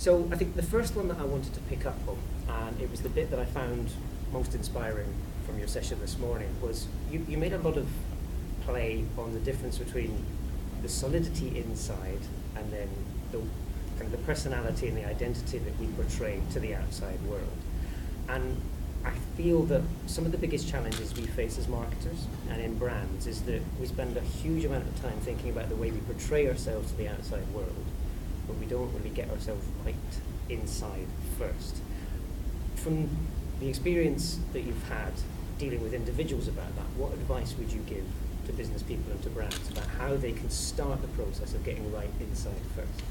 So I think the first one that I wanted to pick up on, and it was the bit that I found most inspiring from your session this morning, was you made a lot of play on the difference between the solidity inside and then the kind of the personality and the identity that we portray to the outside world. And I feel that some of the biggest challenges we face as marketers and in brands is that we spend a huge amount of time thinking about the way we portray ourselves to the outside world, but we don't really get ourselves right inside first. From the experience that you've had dealing with individuals about that, what advice would you give to business people and to brands about how they can start the process of getting right inside first?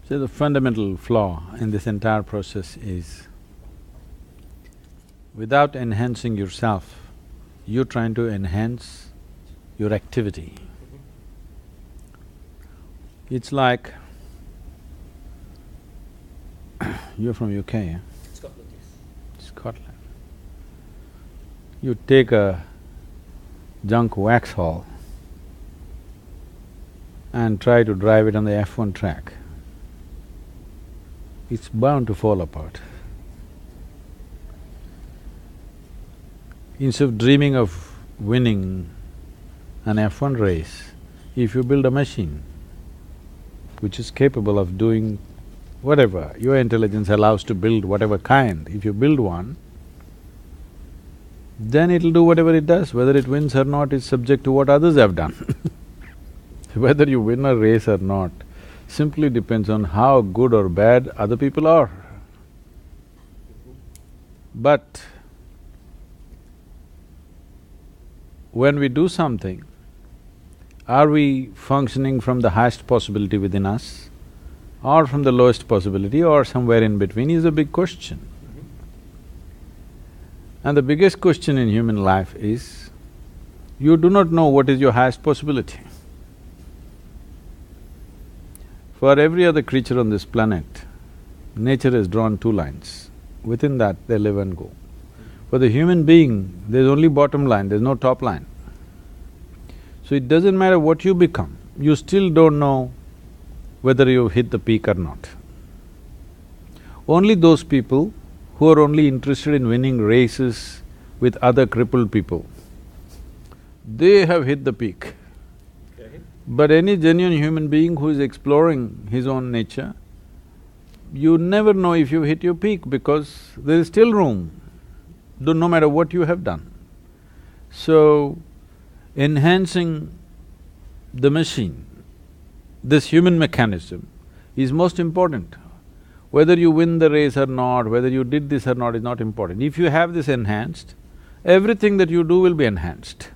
So the fundamental flaw in this entire process is, without enhancing yourself, you're trying to enhance your activity. It's like… You're from UK, eh? Scotland, yes. Scotland. You take a junk Vauxhall and try to drive it on the F1 track, it's bound to fall apart. Instead of dreaming of winning an F1 race, if you build a machine which is capable of doing whatever your intelligence allows to build, whatever kind, if you build one, then it'll do whatever it does. Whether it wins or not is subject to what others have done. Whether you win a race or not simply depends on how good or bad other people are. But when we do something, are we functioning from the highest possibility within us, or from the lowest possibility, or somewhere in between is a big question. And the biggest question in human life is, you do not know what is your highest possibility. For every other creature on this planet, nature has drawn two lines. Within that, they live and go. For the human being, there's only bottom line, there's no top line. So it doesn't matter what you become, you still don't know whether you've hit the peak or not. Only those people who are only interested in winning races with other crippled people, they have hit the peak. Okay. But any genuine human being who is exploring his own nature, you never know if you hit your peak because there is still room, no matter what you have done. So, enhancing the machine, this human mechanism, is most important. Whether you win the race or not, whether you did this or not is not important. If you have this enhanced, everything that you do will be enhanced.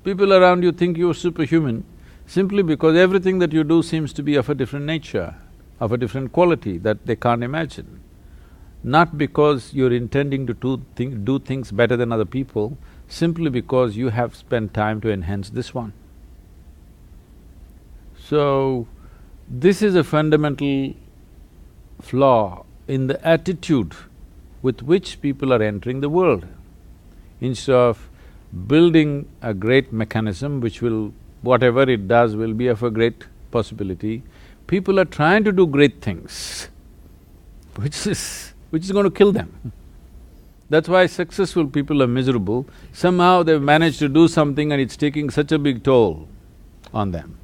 People around you think you're superhuman simply because everything that you do seems to be of a different nature, of a different quality that they can't imagine. Not because you're intending to do things better than other people, simply because you have spent time to enhance this one. So, this is a fundamental flaw in the attitude with which people are entering the world. Instead of building a great mechanism which will… whatever it does will be of a great possibility, people are trying to do great things, which is going to kill them. That's why successful people are miserable. Somehow they've managed to do something and it's taking such a big toll on them.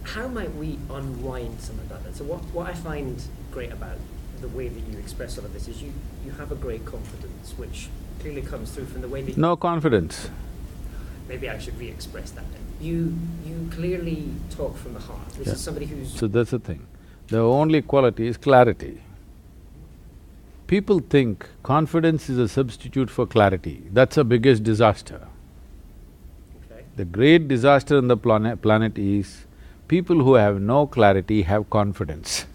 How might we unwind some of that then? So what I find great about the way that you express all of this is you have a great confidence, which clearly comes through from the way that… No confidence. Maybe I should re-express that then. You clearly talk from the heart. This is somebody who's… So that's the thing. The only quality is clarity. People think confidence is a substitute for clarity. That's the biggest disaster. Okay. The great disaster on the planet is people who have no clarity have confidence.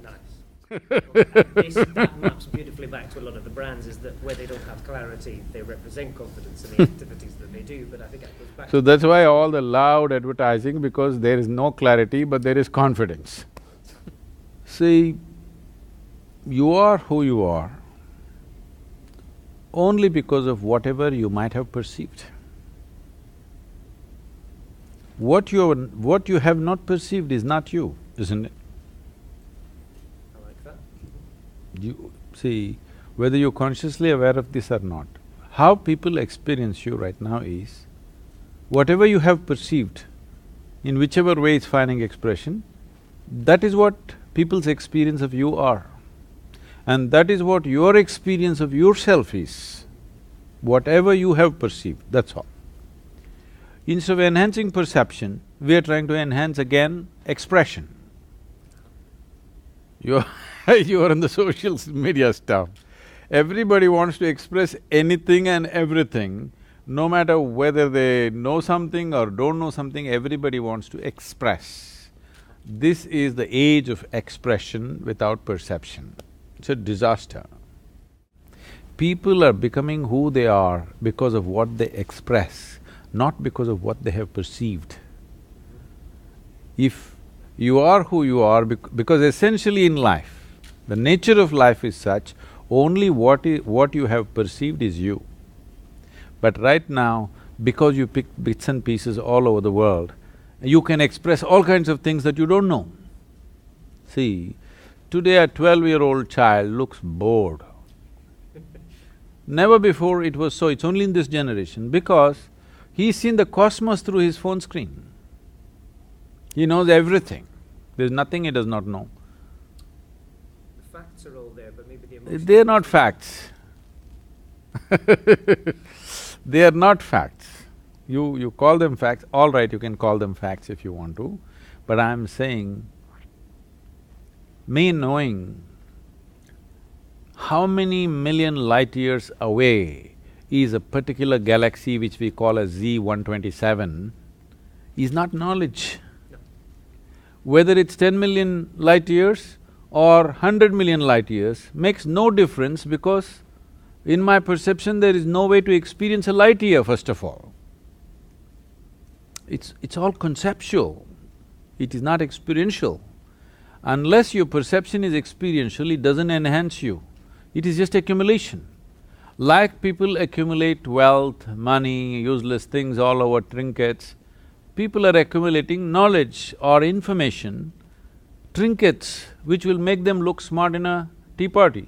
Nice. That maps beautifully back to a lot of the brands, is that where they don't have clarity, they represent confidence in the activities that they do, but I think that goes back… So that's why all the loud advertising, because there is no clarity but there is confidence. See, you are who you are only because of whatever you might have perceived. What you have not perceived is not you, isn't it? I like that. You see, whether you're consciously aware of this or not, how people experience you right now is, whatever you have perceived, in whichever way it's finding expression, that is what people's experience of you are. And that is what your experience of yourself is. Whatever you have perceived, that's all. Instead of enhancing perception, we are trying to enhance again expression. You're you're on the social media stuff. Everybody wants to express anything and everything, no matter whether they know something or don't know something, everybody wants to express. This is the age of expression without perception. It's a disaster. People are becoming who they are because of what they express, not because of what they have perceived. If you are who you are, because essentially in life, the nature of life is such, only what you have perceived is you. But right now, because you pick bits and pieces all over the world, you can express all kinds of things that you don't know. See, today a 12-year-old child looks bored. Never before it was so, it's only in this generation because he's seen the cosmos through his phone screen. He knows everything. There's nothing he does not know. The facts are all there, but maybe the emotions… They're not facts. They are not facts. You call them facts, all right, you can call them facts if you want to, but I'm saying, me knowing how many million light years away is a particular galaxy which we call as Z127 is not knowledge. No. Whether it's 10 million light years or 100 million light years makes no difference because in my perception there is no way to experience a light year, first of all. It's all conceptual, it is not experiential. Unless your perception is experiential, it doesn't enhance you, it is just accumulation. Like people accumulate wealth, money, useless things all over, trinkets, people are accumulating knowledge or information, trinkets which will make them look smart in a tea party.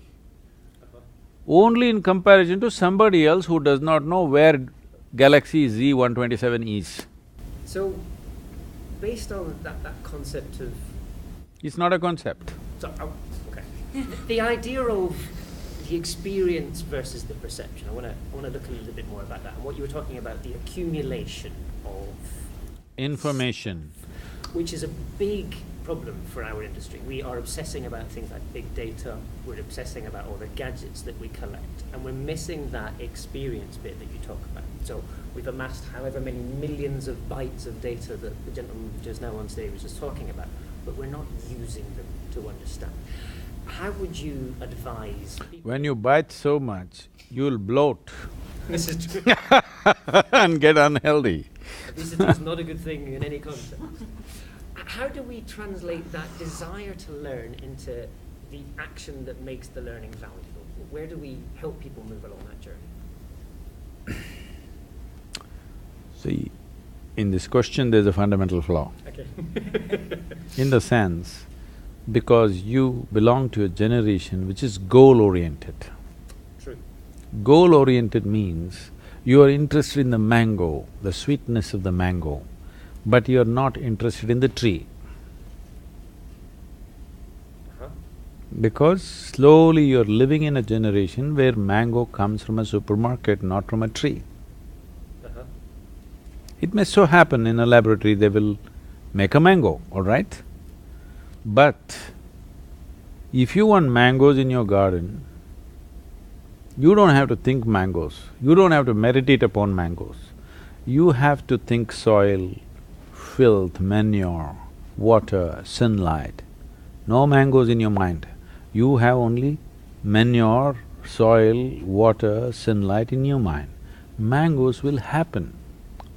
Only in comparison to somebody else who does not know where galaxy Z127 is. So, based on that concept of… It's not a concept. So, okay. The idea of the experience versus the perception, I wanna look a little bit more about that. And what you were talking about, the accumulation of… Information. Which is a big problem for our industry. We are obsessing about things like big data, we're obsessing about all the gadgets that we collect, and we're missing that experience bit that you talk about. So we've amassed however many millions of bytes of data that the gentleman just now on stage was just talking about, but we're not using them to understand. How would you advise people… When you bite so much, you'll bloat This is true. and get unhealthy. Obesity is not a good thing in any context. How do we translate that desire to learn into the action that makes the learning valuable? Where do we help people move along that journey? See, in this question there's a fundamental flaw. Okay. In the sense, because you belong to a generation which is goal-oriented. True. Goal-oriented means you are interested in the mango, the sweetness of the mango, but you are not interested in the tree. Because slowly you're living in a generation where mango comes from a supermarket, not from a tree. It may so happen in a laboratory they will make a mango, all right? But if you want mangoes in your garden, you don't have to think mangoes, you don't have to meditate upon mangoes. You have to think soil, filth, manure, water, sunlight. No mangoes in your mind. You have only manure, soil, water, sunlight in your mind. Mangoes will happen.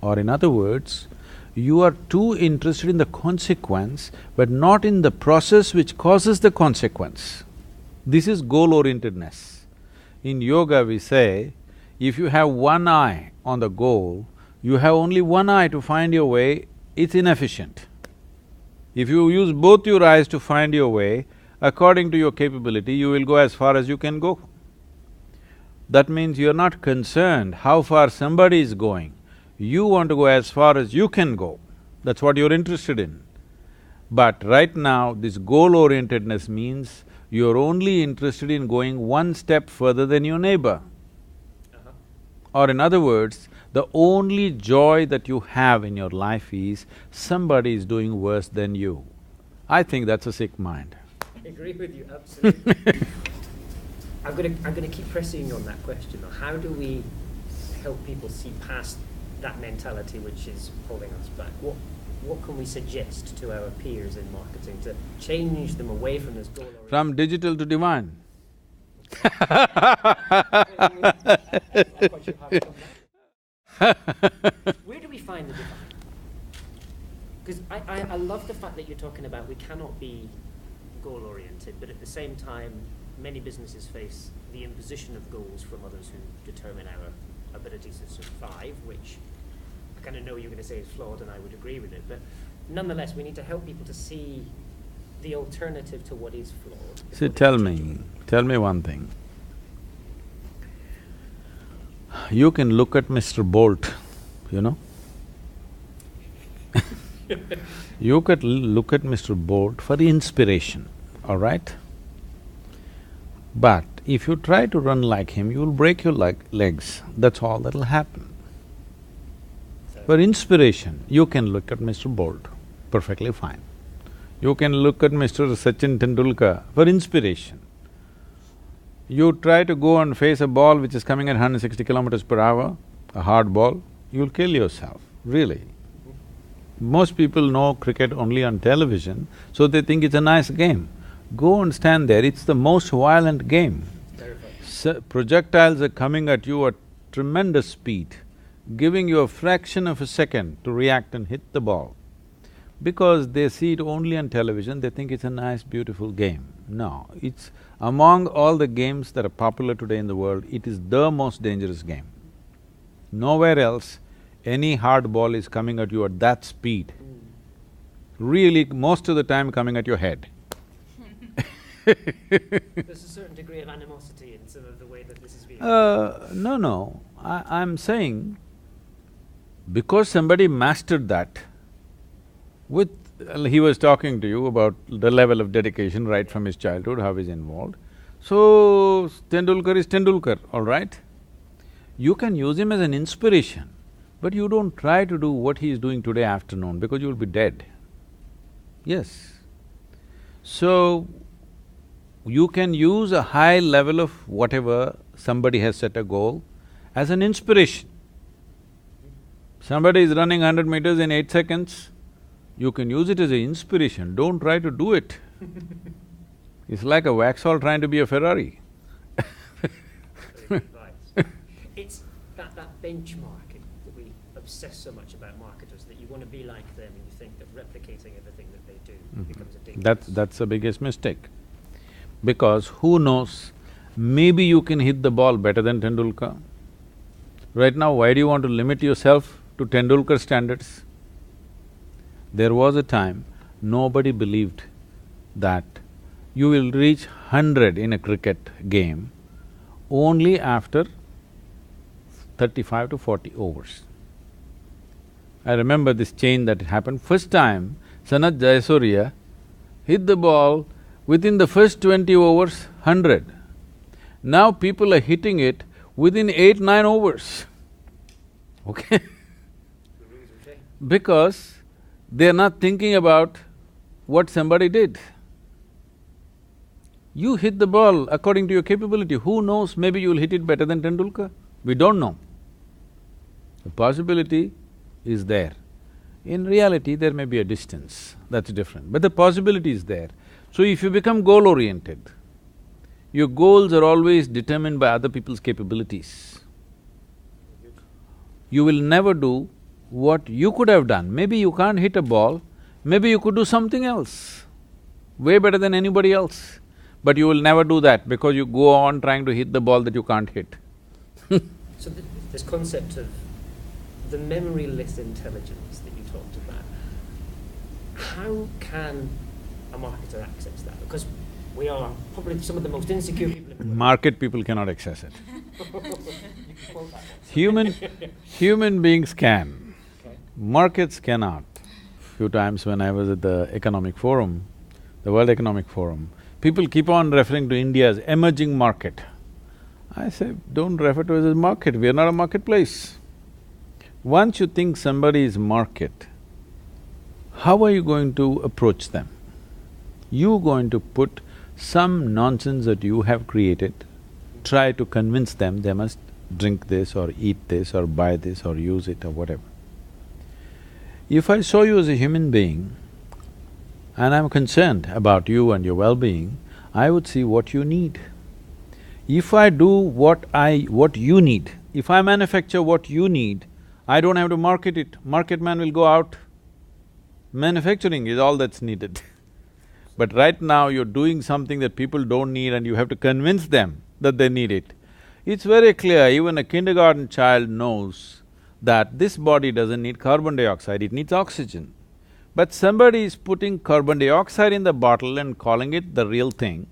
Or in other words, you are too interested in the consequence, but not in the process which causes the consequence. This is goal-orientedness. In yoga we say, If you have one eye on the goal, you have only one eye to find your way, it's inefficient. If you use both your eyes to find your way, according to your capability, you will go as far as you can go. That means you're not concerned how far somebody is going. You want to go as far as you can go. That's what you're interested in. But right now, this goal-orientedness means you're only interested in going one step further than your neighbor. Or in other words, the only joy that you have in your life is somebody is doing worse than you. I think that's a sick mind. I agree with you, absolutely. I'm gonna keep pressing you on that question though. How do we help people see past that mentality which is holding us back? What can we suggest to our peers in marketing to change them away from this goal? From digital to divine. Where do we find the divine? Because I love the fact that you're talking about we cannot be goal-oriented, but at the same time, many businesses face the imposition of goals from others who determine our ability to survive, which I kind of know you're going to say is flawed, and I would agree with it, but nonetheless, we need to help people to see the alternative to what is flawed. See, tell me one thing. You can look at Mr. Bolt, you know? You could look at Mr. Bolt for inspiration, all right? But if you try to run like him, you'll break your legs, that's all that'll happen. For inspiration, you can look at Mr. Bolt, perfectly fine. You can look at Mr. Sachin Tendulkar for inspiration. You try to go and face a ball which is coming at 160 kilometers per hour, a hard ball, you'll kill yourself, really. Most people know cricket only on television, so they think it's a nice game. Go and stand there, it's the most violent game. Projectiles are coming at you at tremendous speed, giving you a fraction of a second to react and hit the ball. Because they see it only on television, they think it's a nice, beautiful game. No, it's… among all the games that are popular today in the world, it is the most dangerous game. Nowhere else any hard ball is coming at you at that speed. Really, most of the time coming at your head. There's a certain degree of animosity in some of the way that this is being… No, I'm saying, because somebody mastered that, he was talking to you about the level of dedication right from his childhood, how he's involved. So, Tendulkar is Tendulkar, all right? You can use him as an inspiration, but you don't try to do what he is doing today afternoon because you'll be dead. Yes. So, you can use a high level of whatever somebody has set a goal as an inspiration. Somebody is running 100 meters in 8 seconds, you can use it as an inspiration, don't try to do it. It's like a Vauxhall trying to be a Ferrari. It's that benchmarking that we obsess so much about marketers, that you want to be like them and you think that replicating everything that they do becomes a dangerous… That's the biggest mistake. Because who knows, maybe you can hit the ball better than Tendulkar. Right now, why do you want to limit yourself to Tendulkar standards? There was a time nobody believed that you will reach 100 in a cricket game only after 35 to 40 overs. I remember this change that happened. First time, Sanath Jayasuriya hit the ball within the first 20 overs, 100. Now people are hitting it within 8, 9 overs, okay? Because they're not thinking about what somebody did. You hit the ball according to your capability, who knows, maybe you'll hit it better than Tendulkar, we don't know. The possibility is there. In reality, there may be a distance, that's different, but the possibility is there. So if you become goal-oriented, your goals are always determined by other people's capabilities. You will never do what you could have done. Maybe you can't hit a ball, maybe you could do something else, way better than anybody else. But you will never do that because you go on trying to hit the ball that you can't hit. So this concept of the memoryless intelligence that you talked about, how can a marketer access that? Because we are probably some of the most insecure people in the world. Market people cannot access it. You can quote that one. Human beings can, Okay. markets cannot. Few times when I was at the Economic Forum, the World Economic Forum, people keep on referring to India as emerging market. I say, don't refer to it as market, we are not a marketplace. Once you think somebody is market, how are you going to approach them? You're going to put some nonsense that you have created, try to convince them they must drink this or eat this or buy this or use it or whatever. If I saw you as a human being and I'm concerned about you and your well-being, I would see what you need. If I do what you need, if I manufacture what you need, I don't have to market it, market man will go out. Manufacturing is all that's needed. But right now you're doing something that people don't need and you have to convince them that they need it. It's very clear, even a kindergarten child knows that this body doesn't need carbon dioxide, it needs oxygen. But somebody is putting carbon dioxide in the bottle and calling it the real thing.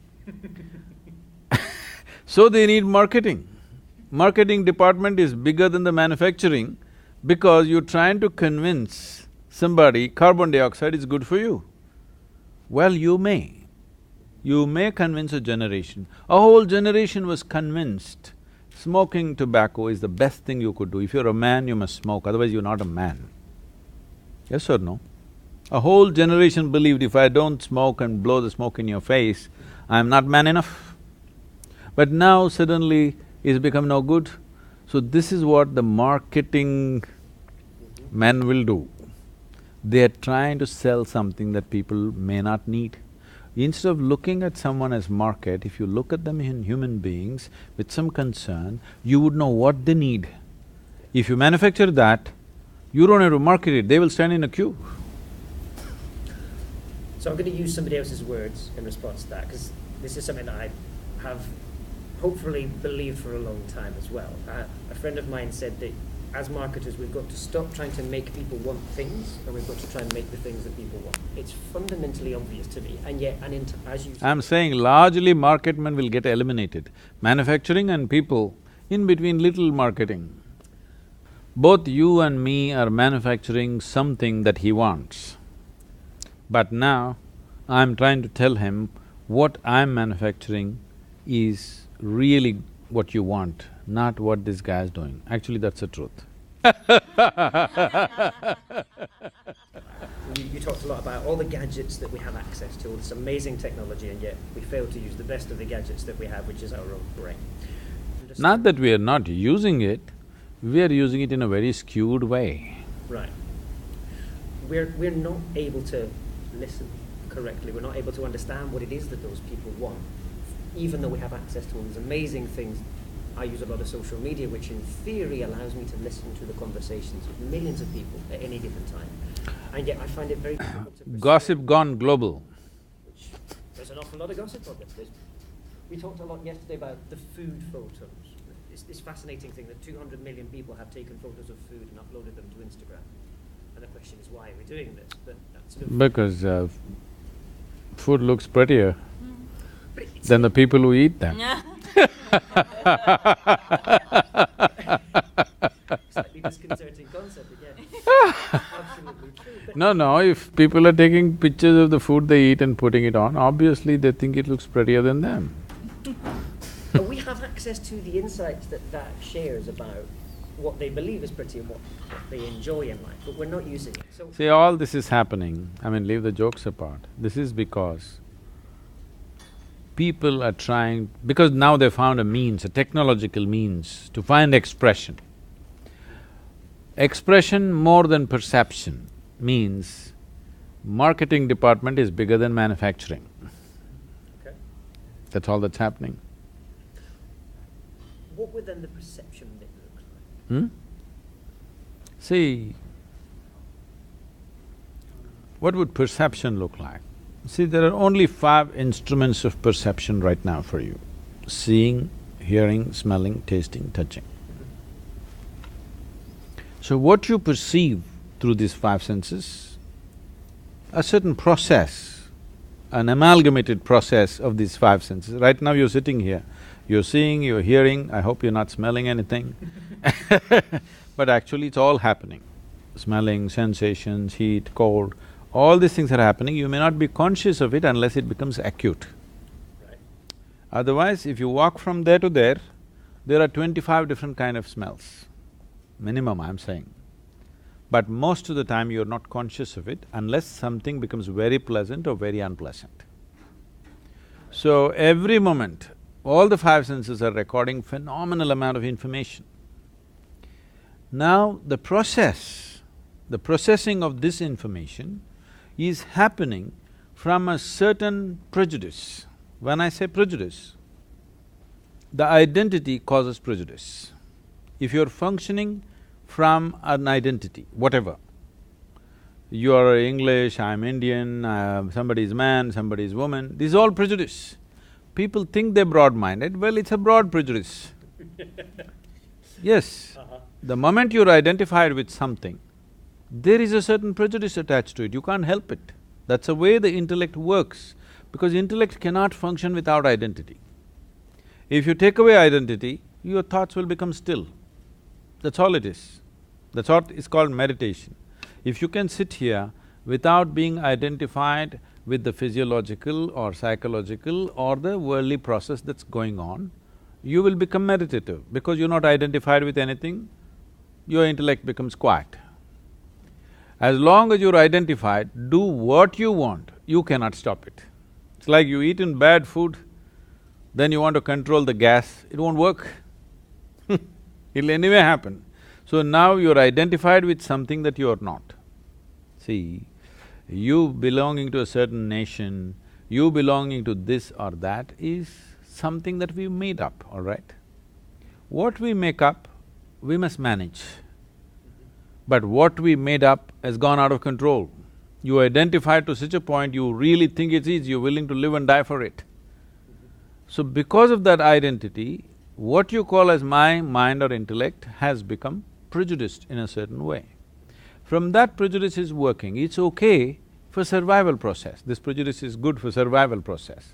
So they need marketing. Marketing department is bigger than the manufacturing because you're trying to convince somebody carbon dioxide is good for you. Well, you may convince a generation. A whole generation was convinced smoking tobacco is the best thing you could do. If you're a man, you must smoke, otherwise you're not a man. Yes or no? A whole generation believed if I don't smoke and blow the smoke in your face, I'm not man enough. But now suddenly it's become no good. So this is what the marketing men will do. They're trying to sell something that people may not need. Instead of looking at someone as market, if you look at them in human beings with some concern, you would know what they need. If you manufacture that, you don't have to market it, they will stand in a queue. So I'm going to use somebody else's words in response to that, because this is something that I have hopefully believed for a long time as well. A friend of mine said that as marketers, we've got to stop trying to make people want things, and we've got to try and make the things that people want. It's fundamentally obvious to me, and yet, as you… I'm saying largely marketmen will get eliminated. Manufacturing and people, in between little marketing. Both you and me are manufacturing something that he wants. But now, I'm trying to tell him what I'm manufacturing is really what you want, not what this guy is doing. Actually, that's the truth. You talked a lot about all the gadgets that we have access to, all this amazing technology, and yet we fail to use the best of the gadgets that we have, which is our own brain. Not that we are not using it, we are using it in a very skewed way. Right. We're not able to listen correctly, we're not able to understand what it is that those people want, even though we have access to all these amazing things. I use a lot of social media, which in theory allows me to listen to the conversations of millions of people at any given time. And yet I find it very difficult to perceive. Gossip gone global. There's an awful lot of gossip on this. We talked a lot yesterday about the food photos. It's this fascinating thing that 200 million people have taken photos of food and uploaded them to Instagram. And the question is, why are we doing this? But that's sort of… Because food looks prettier than the people who eat them. Slightly disconcerting concept, but yeah, absolutely true. No, if people are taking pictures of the food they eat and putting it on, obviously they think it looks prettier than them. But we have access to the insights that shares about what they believe is pretty and what they enjoy in life, but we're not using it, so… See, all this is happening, I mean, leave the jokes apart, this is because people are trying… because now they found a means, a technological means to find expression. Expression more than perception means marketing department is bigger than manufacturing. Okay. That's all that's happening. What would then the perception bit look like? See, what would perception look like? See, there are only 5 instruments of perception right now for you: seeing, hearing, smelling, tasting, touching. So what you perceive through these five senses, a certain process, an amalgamated process of these five senses. Right now you're sitting here, you're seeing, you're hearing, I hope you're not smelling anything but actually it's all happening. Smelling, sensations, heat, cold, all these things are happening, you may not be conscious of it unless it becomes acute. Right. Otherwise, if you walk from there to there are 25 different kind of smells, minimum I'm saying. But most of the time you're not conscious of it unless something becomes very pleasant or very unpleasant. So every moment, all the five senses are recording phenomenal amount of information. Now the processing of this information is happening from a certain prejudice. When I say prejudice, the identity causes prejudice. If you're functioning from an identity, whatever, you're English, I'm Indian, somebody's man, somebody's woman, this is all prejudice. People think they're broad-minded, well, it's a broad prejudice. Yes, the moment you're identified with something, there is a certain prejudice attached to it, you can't help it. That's the way the intellect works, because intellect cannot function without identity. If you take away identity, your thoughts will become still. That's all it is. That's what is called meditation. If you can sit here without being identified with the physiological or psychological or the worldly process that's going on, you will become meditative. Because you're not identified with anything, your intellect becomes quiet. As long as you're identified, do what you want, you cannot stop it. It's like you eaten bad food, then you want to control the gas, it won't work it'll anyway happen. So now you're identified with something that you're not. See, you belonging to a certain nation, you belonging to this or that is something that we made up, all right? What we make up, we must manage. But what we made up has gone out of control. You identify to such a point, you really think it is, you're willing to live and die for it. So because of that identity, what you call as my mind or intellect has become prejudiced in a certain way. From that prejudice is working, it's okay for survival process, this prejudice is good for survival process.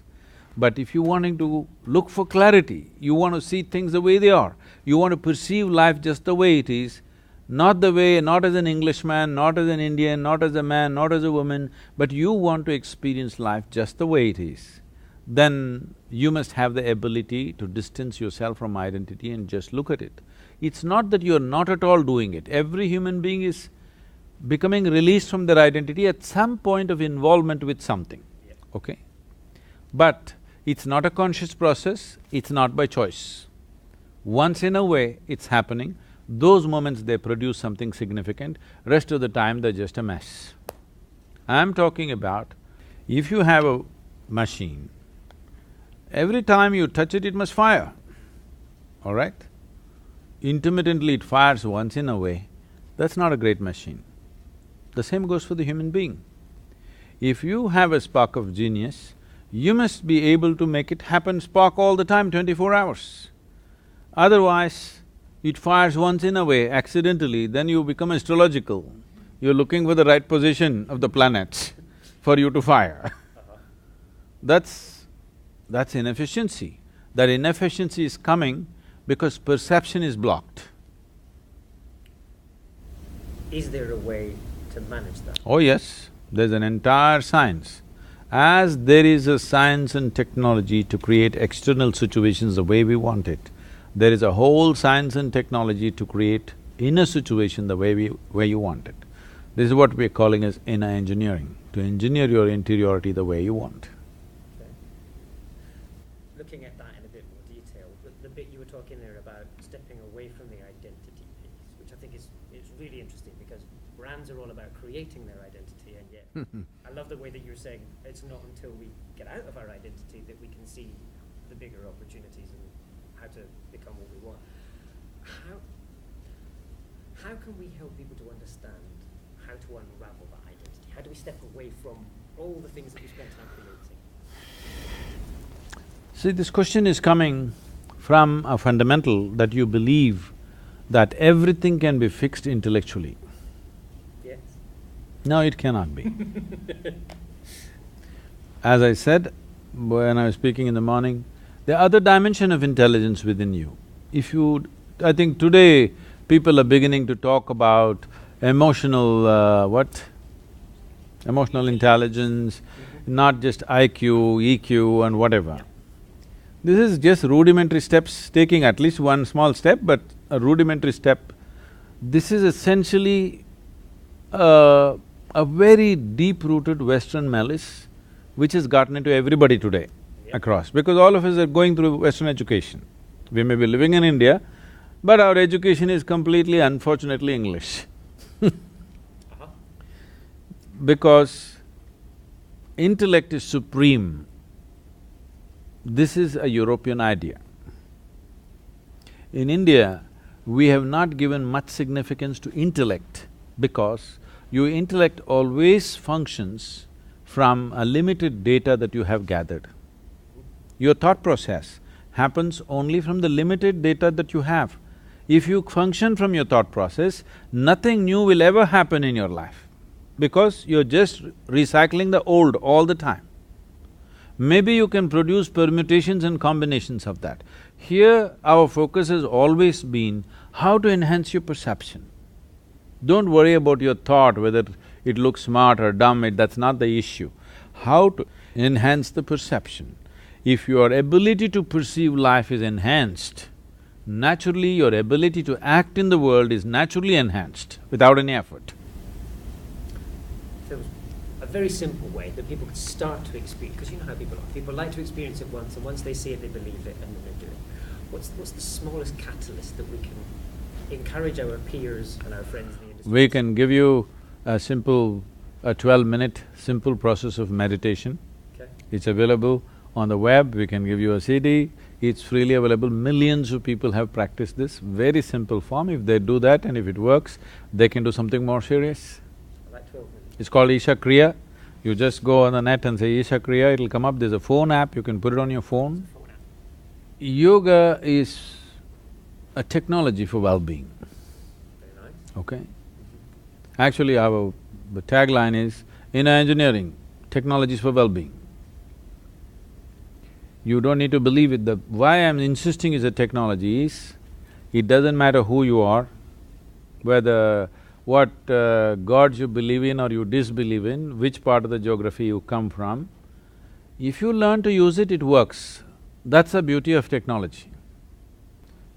But if you're wanting to look for clarity, you want to see things the way they are, you want to perceive life just the way it is, not the way… not as an Englishman, not as an Indian, not as a man, not as a woman, but you want to experience life just the way it is, then you must have the ability to distance yourself from identity and just look at it. It's not that you're not at all doing it, every human being is becoming released from their identity at some point of involvement with something, okay? But it's not a conscious process, it's not by choice. Once in a way, it's happening, those moments they produce something significant, rest of the time they're just a mess. I'm talking about, if you have a machine, every time you touch it, it must fire, all right? Intermittently it fires once in a way, that's not a great machine. The same goes for the human being. If you have a spark of genius, you must be able to make it happen spark all the time, 24 hours. Otherwise, it fires once in a way, accidentally, then you become astrological. You're looking for the right position of the planets for you to fire. That's inefficiency. That inefficiency is coming because perception is blocked. Is there a way to manage that? Oh yes, there's an entire science. As there is a science and technology to create external situations the way we want it, there is a whole science and technology to create inner situation the way you want it. This is what we're calling as inner engineering, to engineer your interiority the way you want. Okay. Looking at that in a bit more detail, the bit you were talking there about stepping away from the identity piece, which I think is really interesting because brands are all about creating their identity, and yet I love the way that you're saying it's not until we get out of our identity that we can see the bigger opportunities and how to become what we want. How can we help people to understand how to unravel that identity? How do we step away from all the things that we spent time creating? See, this question is coming from a fundamental that you believe that everything can be fixed intellectually. Yes. No, it cannot be. As I said when I was speaking in the morning, the other dimension of intelligence within you. If you… I think today people are beginning to talk about emotional what? Emotional intelligence, not just IQ, EQ and whatever. This is just rudimentary steps, taking at least one small step, but a rudimentary step. This is essentially a very deep-rooted Western malice which has gotten into everybody today across, because all of us are going through Western education. We may be living in India, but our education is completely, unfortunately, English. Because intellect is supreme. This is a European idea. In India, we have not given much significance to intellect because your intellect always functions from a limited data that you have gathered. Your thought process happens only from the limited data that you have. If you function from your thought process, nothing new will ever happen in your life because you're just recycling the old all the time. Maybe you can produce permutations and combinations of that. Here, our focus has always been how to enhance your perception. Don't worry about your thought, whether it looks smart or dumb, that's not the issue. How to enhance the perception. If your ability to perceive life is enhanced, naturally your ability to act in the world is naturally enhanced without any effort. There was a very simple way that people could start to experience, because you know how people are. People like to experience it once, and once they see it, they believe it, and then they do it. What's the smallest catalyst that we can encourage our peers and our friends in the industry? We can give you a 12-minute simple process of meditation. Okay. It's available on the web, we can give you a CD, it's freely available. Millions of people have practiced this, very simple form. If they do that and if it works, they can do something more serious. Like 12 minutes. It's called Isha Kriya. You just go on the net and say Isha Kriya, it'll come up. There's a phone app, you can put it on your phone. Yoga is a technology for well-being. Very nice. Okay? Actually, the tagline is, in engineering, technologies for well-being. You don't need to believe it. Why I'm insisting is a technology is, it doesn't matter who you are, whether what gods you believe in or you disbelieve in, which part of the geography you come from. If you learn to use it, it works. That's the beauty of technology.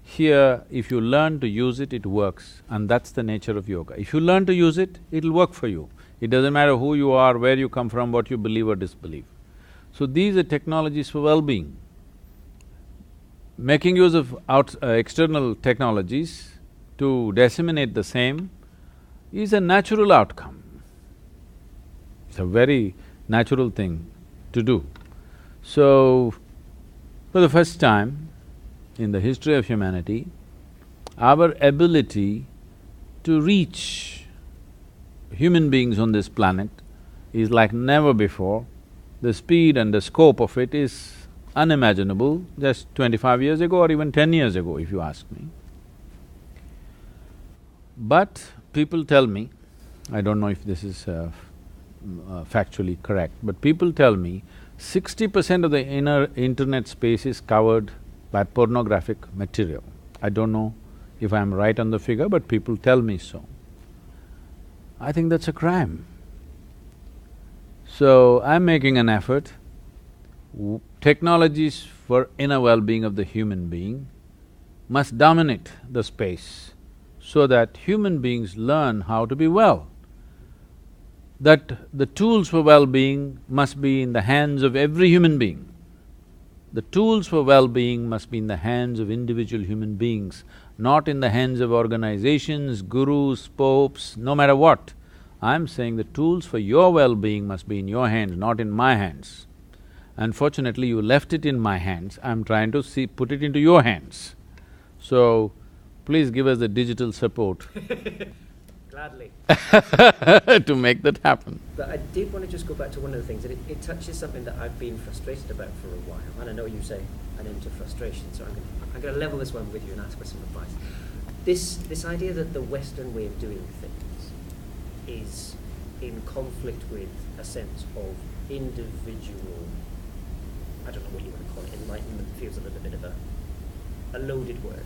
Here, if you learn to use it, it works, and that's the nature of yoga. If you learn to use it, it'll work for you. It doesn't matter who you are, where you come from, what you believe or disbelieve. So these are technologies for well-being. Making use of external technologies to disseminate the same is a natural outcome. It's a very natural thing to do. So, for the first time in the history of humanity, our ability to reach human beings on this planet is like never before. The speed and the scope of it is unimaginable just 25 years ago or even 10 years ago, if you ask me. But people tell me, I don't know if this is factually correct, but people tell me 60% of the inner internet space is covered by pornographic material. I don't know if I'm right on the figure, but people tell me so. I think that's a crime. So, I'm making an effort. Technologies for inner well-being of the human being must dominate the space so that human beings learn how to be well. That the tools for well-being must be in the hands of every human being. The tools for well-being must be in the hands of individual human beings, not in the hands of organizations, gurus, popes, no matter what. I'm saying the tools for your well-being must be in your hands, not in my hands. Unfortunately, you left it in my hands, I'm trying to put it into your hands. So, please give us the digital support Gladly. to make that happen. But I did want to just go back to one of the things, and it touches something that I've been frustrated about for a while, and I know you say an end to frustration, so I'm gonna level this one with you and ask for some advice. This idea that the Western way of doing things is in conflict with a sense of individual, I don't know what you want to call it, enlightenment feels a little bit of a loaded word.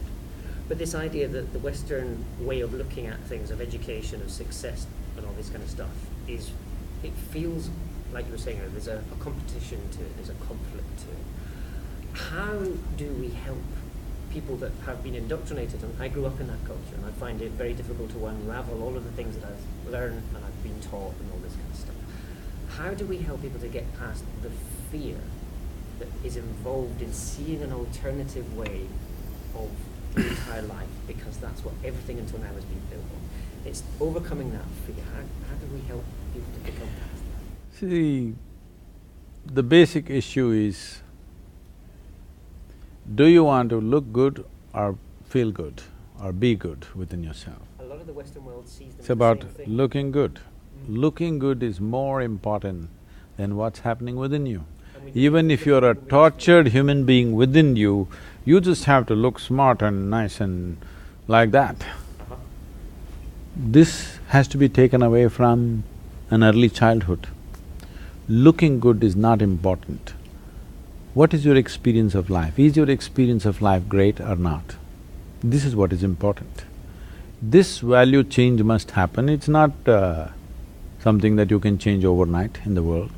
But this idea that the Western way of looking at things, of education, of success, and all this kind of stuff, it feels, like you were saying, there's a competition to it, there's a conflict to it. How do we help people that have been indoctrinated? And I grew up in that culture, and I find it very difficult to unravel all of the things that I've learned and I've been taught and all this kind of stuff. How do we help people to get past the fear that is involved in seeing an alternative way of the entire life, because that's what everything until now has been built on? It's overcoming that fear. How do we help people to become past that? See, the basic issue is, do you want to look good or feel good or be good within yourself? A lot of the Western world sees them It's as the about same thing. looking good. Looking good is more important than what's happening within you. And we Even need if to you're a look tortured human being within you, you just have to look smart and nice and like that. Uh-huh. This has to be taken away from an early childhood. Looking good is not important. What is your experience of life? Is your experience of life great or not? This is what is important. This value change must happen. It's not something that you can change overnight in the world.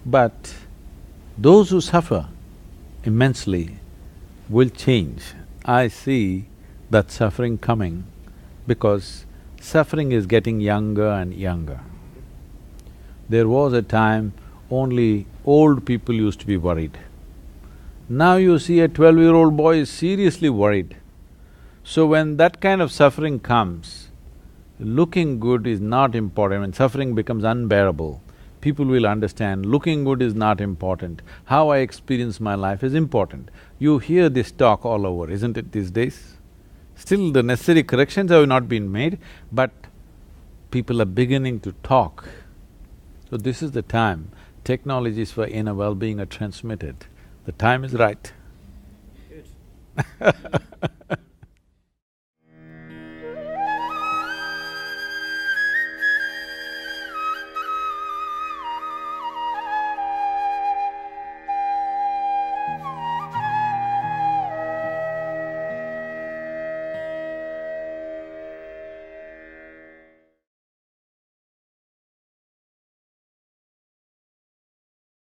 But those who suffer immensely will change. I see that suffering coming because suffering is getting younger and younger. There was a time only old people used to be worried. Now you see a 12-year-old boy is seriously worried. So when that kind of suffering comes, looking good is not important. When suffering becomes unbearable, people will understand looking good is not important. How I experience my life is important. You hear this talk all over, isn't it, these days? Still the necessary corrections have not been made, but people are beginning to talk. So this is the time technologies for inner well-being are transmitted. The time is right. Good.